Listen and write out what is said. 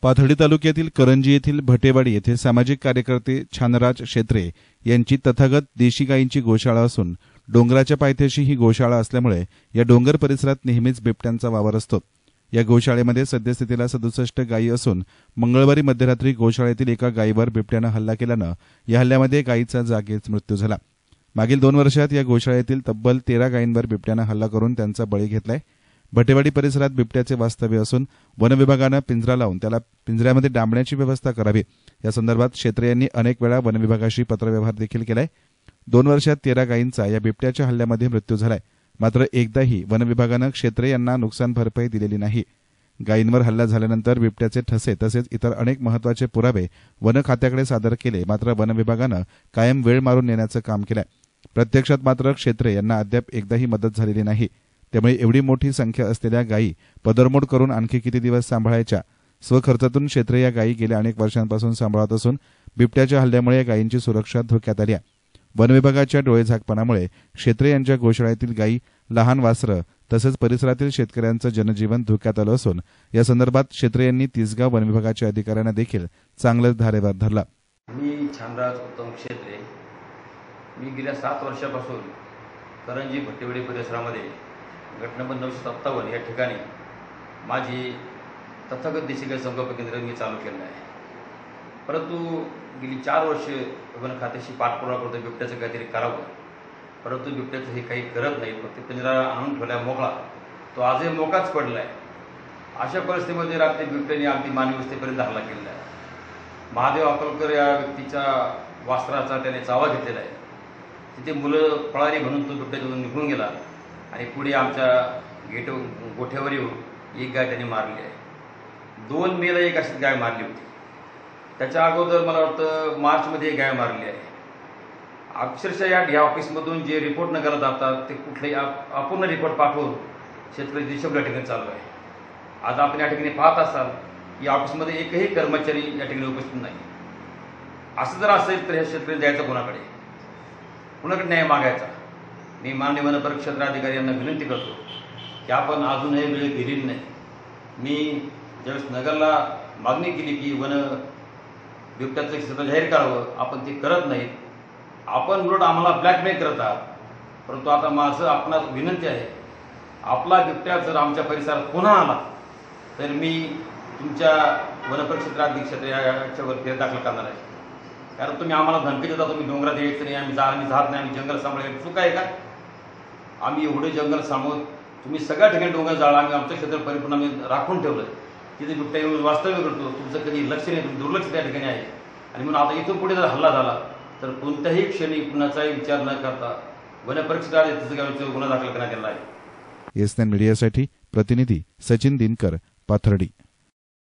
पाथर्डी तालुक्यातील करंजी येथील भटेवाडी येथे सामाजिक कार्यकर्ते छानराज शेत्रे यांची तथागत देशी गायींची गोशाळा असून डोंगराच्या पायथ्याशी ही गोशाळा असल्यामुळे या डोंगर परिसरात नेहमीच बिबट्यांचा वावर असतो। या गोशाळेमध्ये सद्यस्थितीला 67 गायी असून मंगळवारी मध्यरात्री गोशाळेतील एका गायीवर बिबट्यानं हल्ला केल्यानं या हल्ल्यामध्ये गायीचा जागीच मृत्यू झाला। मागील 2 वर्षात या गोशाळेतील तब्बल 13 गायींवर बिबट्यानं हल्ला करून त्यांचा बळी घेतलाय। भटेवाडी परिसरात बिबट्याचे वास्तव्य असून वन विभागानं पिंजरा लावून त्याला पिंजऱ्यामध्ये डांबण्याची व्यवस्था करावी या संदर्भात शेत्रे यांनी अनेक वेळा वन विभागाशी पत्रव्यवहार देखील केलाय। 2 वर्षात 13 गायींचा या बिबट्याच्या हल्ल्यामध्ये मृत्यू झालाय। मात्र एकदाही वन विभागानं शेत्रे यांना नुकसान भरपाई दिलेली नाही। गायींवर हल्ला झाल्यानंतर बिबट्याचे ठसे तसेच इतर अनेक महत्वाचे पुरावे वन खात्याकडे सादर केले, मात्र वन विभागानं कायम वेळ मारून नेण्याचं काम केलंय। प्रत्यक्षात मात्र शेत्रे यांना अद्याप एकदाही मदत झालेली नाही। त्यामुळे एवढी मोठी संख्या असलेल्या गायी पदरमोड करून आणखी किती दिवस सांभाळायच्या? स्वखर्चातून शेत्रे या गायी गेल्या अनेक वर्षांपासून सांभाळत असून बिबट्याच्या हल्ल्यामुळे या गायींची सुरक्षा धोक्यात आली आहे। वन विभागाच्या डोळेझाकपणामुळे शेत्रे यांच्या गोशाळेतील गायी, लहान वासरं तसंच परिसरातील शेतकऱ्यांचं जनजीवन धोक्यात आलं असून या संदर्भात शेत्रे यांनी तिसगाव वन विभागाच्या अधिकाऱ्यांना देखील चांगलाच धारेवर धरला। मी छानराज उत्तम शेत्रे, मी गेल्या 7 वर्षापासून करंजी भटेवाडी परिसरामध्ये गट नंबर 957 या ठिकाणी माझी तथागत देशी गाय संगोपन केंद्र मी चालू केलं आहे। परंतु गेली 4 वर्ष वन खात्याशी पाठपुरावा करतो बिबट्याचं काहीतरी करावं, परंतु बिबट्याचं हे काही करत नाही। फक्त पिंजरा आणून ठेवला मोकळा, तो आजही मोकाच पडला आहे। अशा परिस्थितीमध्ये रात्री बिबट्याने अगदी मानवी वस्तीपर्यंत हल्ला केलेला आहे। महादेव अकोलकर या व्यक्तीच्या वासराचा त्याने चावा घेतलेला आहे। तिथे मुलं पळाली म्हणून तो बिबट्यातून निघून गेला आणि पुढे आमच्या गोठ्यावर येऊन एक गाय त्यांनी मारली आहे। 2 मेला एक अशी गाय मारली होती। त्याच्या अगोदर मला वाटतं मार्चमध्ये एक गाय मारली आहे। अक्षरशः या ऑफिसमधून जे रिपोर्ट नगरला जातात ते कुठलेही अपूर्ण रिपोर्ट पाठवून शेतकरी दिशा या ठिकाणी चालू आहे। आज आपण या ठिकाणी पाहत असाल की ऑफिसमध्ये एकही कर्मचारी या ठिकाणी उपस्थित नाही। असं जर असेल तर ह्या शेतकरी जायचं कोणाकडे न्याय मागायचा? मी माननीय वन परिक्षेत्र अधिकारी यांना विनंती करतो की आपण अजूनही वेळ गेलेली नाही। मी ज्यावेळेस नगरला मागणी केली की वन बिबट्याचं क्षेत्र जाहीर करावं, आपण ते करत नाहीत। आपण उलट आम्हाला ब्लॅकमेल करत आहात। परंतु आता माझं आपणास विनंती आहे, आपला बिबट्या जर आमच्या परिसरात पुन्हा आला तर मी तुमच्या वन परिक्षेत्र अधीक्षक याच्यावर फेर दाखल करणार आहे। कारण तुम्ही आम्हाला धमकी देता, तुम्ही डोंगरात यायचं नाही, आम्ही जात नाही, आम्ही जंगल सांभाळायचं। चूक आहे का? आम्ही एवढे जंगल सांभाळून तुम्ही सगळ्या ठिकाणी डोंगर जाळा, आम्ही आमचं क्षेत्र परिपूर्ण आम्ही राखून ठेवलं। तिथे बिबट्या येऊन वास्तव्य करतो, तुमचं कधी लक्ष नाही, तुम्ही दुर्लक्ष त्या ठिकाणी आहे। आणि म्हणून आता इथून पुढे जर हल्ला झाला तर कोणत्याही क्षणी कुणाचाही विचार न करता वन परिक्षेत्रात गुन्हा दाखल करण्यात येणार आहे। एसएन मीडियासाठी प्रतिनिधी सचिन दिनकर, पाथर्डी।